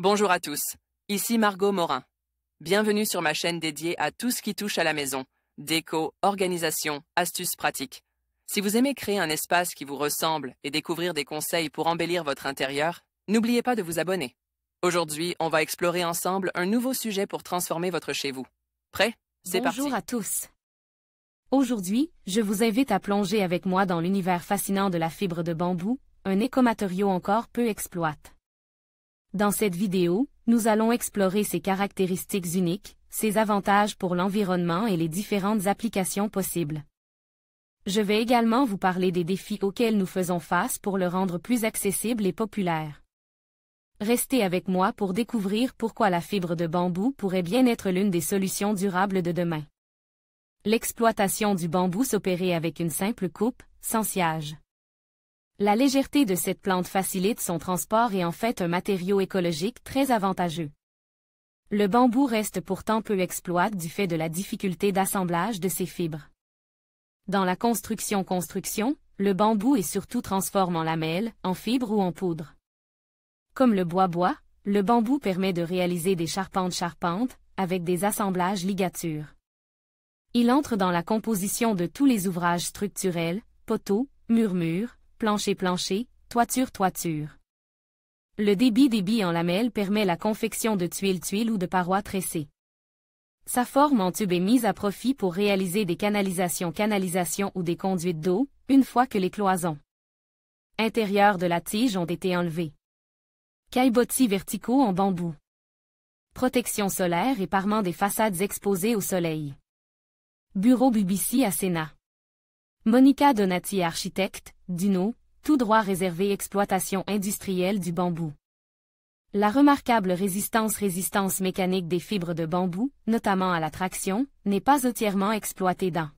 Bonjour à tous, ici Margot Morin. Bienvenue sur ma chaîne dédiée à tout ce qui touche à la maison, déco, organisation, astuces pratiques. Si vous aimez créer un espace qui vous ressemble et découvrir des conseils pour embellir votre intérieur, n'oubliez pas de vous abonner. Aujourd'hui, on va explorer ensemble un nouveau sujet pour transformer votre chez vous. Prêt? C'est parti. Bonjour à tous. Aujourd'hui, je vous invite à plonger avec moi dans l'univers fascinant de la fibre de bambou, un écomatériau encore peu exploité. Dans cette vidéo, nous allons explorer ses caractéristiques uniques, ses avantages pour l'environnement et les différentes applications possibles. Je vais également vous parler des défis auxquels nous faisons face pour le rendre plus accessible et populaire. Restez avec moi pour découvrir pourquoi la fibre de bambou pourrait bien être l'une des solutions durables de demain. L'exploitation du bambou s'opérait avec une simple coupe, sans sciage. La légèreté de cette plante facilite son transport et en fait un matériau écologique très avantageux. Le bambou reste pourtant peu exploité du fait de la difficulté d'assemblage de ses fibres. Dans la construction, le bambou est surtout transformé en lamelles, en fibres ou en poudre. Comme le bois, le bambou permet de réaliser des charpentes, avec des assemblages ligatures. Il entre dans la composition de tous les ouvrages structurels, poteaux, murs, plancher, toiture. Le débit en lamelles permet la confection de tuiles ou de parois tressées. Sa forme en tube est mise à profit pour réaliser des canalisations ou des conduites d'eau, une fois que les cloisons intérieures de la tige ont été enlevées. Caillebotis verticaux en bambou. Protection solaire et parement des façades exposées au soleil. Bureau Bubici à Sénat. Monica Donati architecte, Duno, tout droit réservé exploitation industrielle du bambou. La remarquable résistance mécanique des fibres de bambou, notamment à la traction, n'est pas entièrement exploitée dans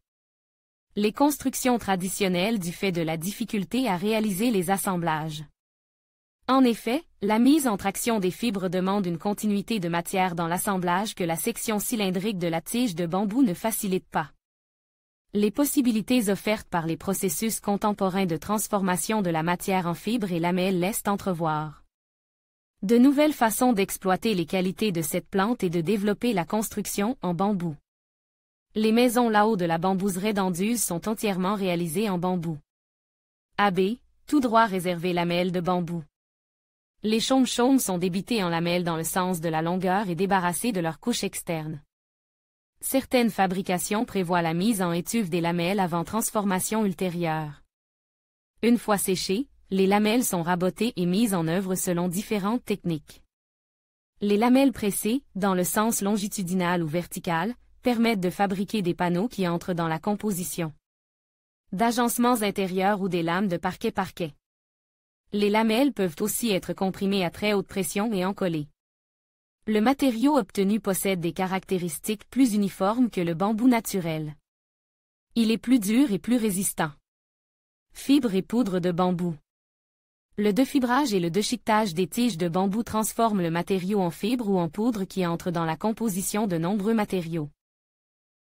les constructions traditionnelles du fait de la difficulté à réaliser les assemblages. En effet, la mise en traction des fibres demande une continuité de matière dans l'assemblage que la section cylindrique de la tige de bambou ne facilite pas. Les possibilités offertes par les processus contemporains de transformation de la matière en fibres et lamelles laissent entrevoir de nouvelles façons d'exploiter les qualités de cette plante et de développer la construction en bambou. Les maisons là-haut de la bambouserie d'Anduze sont entièrement réalisées en bambou. AB, tout droit réservé lamelles de bambou. Les chaumes sont débités en lamelles dans le sens de la longueur et débarrassés de leur couche externe. Certaines fabrications prévoient la mise en étuve des lamelles avant transformation ultérieure. Une fois séchées, les lamelles sont rabotées et mises en œuvre selon différentes techniques. Les lamelles pressées, dans le sens longitudinal ou vertical, permettent de fabriquer des panneaux qui entrent dans la composition d'agencements intérieurs ou des lames de parquet. Les lamelles peuvent aussi être comprimées à très haute pression et encollées. Le matériau obtenu possède des caractéristiques plus uniformes que le bambou naturel. Il est plus dur et plus résistant. Fibres et poudre de bambou. Le défibrage et le déchiquetage des tiges de bambou transforment le matériau en fibres ou en poudre qui entre dans la composition de nombreux matériaux.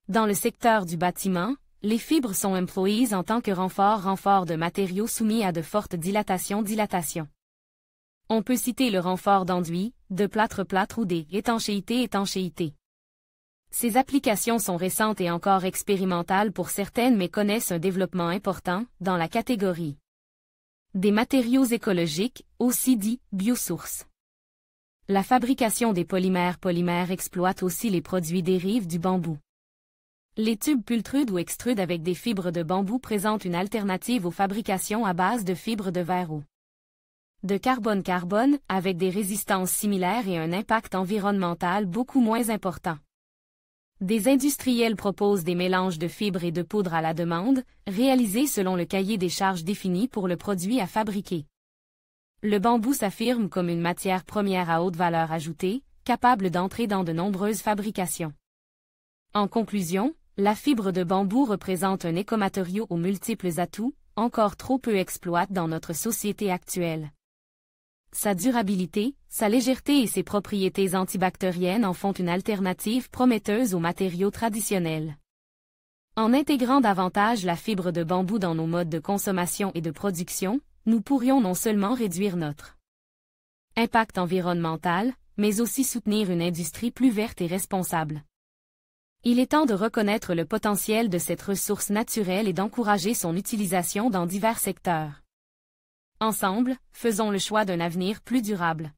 Dans le secteur du bâtiment, les fibres sont employées en tant que renfort de matériaux soumis à de fortes dilatations. On peut citer le renfort d'enduit, de plâtre ou des étanchéité. Ces applications sont récentes et encore expérimentales pour certaines mais connaissent un développement important dans la catégorie des matériaux écologiques, aussi dits biosources. La fabrication des polymères exploite aussi les produits dérivés du bambou. Les tubes pultrudes ou extrudes avec des fibres de bambou présentent une alternative aux fabrications à base de fibres de verre ou de carbone avec des résistances similaires et un impact environnemental beaucoup moins important. Des industriels proposent des mélanges de fibres et de poudre à la demande, réalisés selon le cahier des charges défini pour le produit à fabriquer. Le bambou s'affirme comme une matière première à haute valeur ajoutée, capable d'entrer dans de nombreuses fabrications. En conclusion, la fibre de bambou représente un écomatériau aux multiples atouts, encore trop peu exploité dans notre société actuelle. Sa durabilité, sa légèreté et ses propriétés antibactériennes en font une alternative prometteuse aux matériaux traditionnels. En intégrant davantage la fibre de bambou dans nos modes de consommation et de production, nous pourrions non seulement réduire notre impact environnemental, mais aussi soutenir une industrie plus verte et responsable. Il est temps de reconnaître le potentiel de cette ressource naturelle et d'encourager son utilisation dans divers secteurs. Ensemble, faisons le choix d'un avenir plus durable.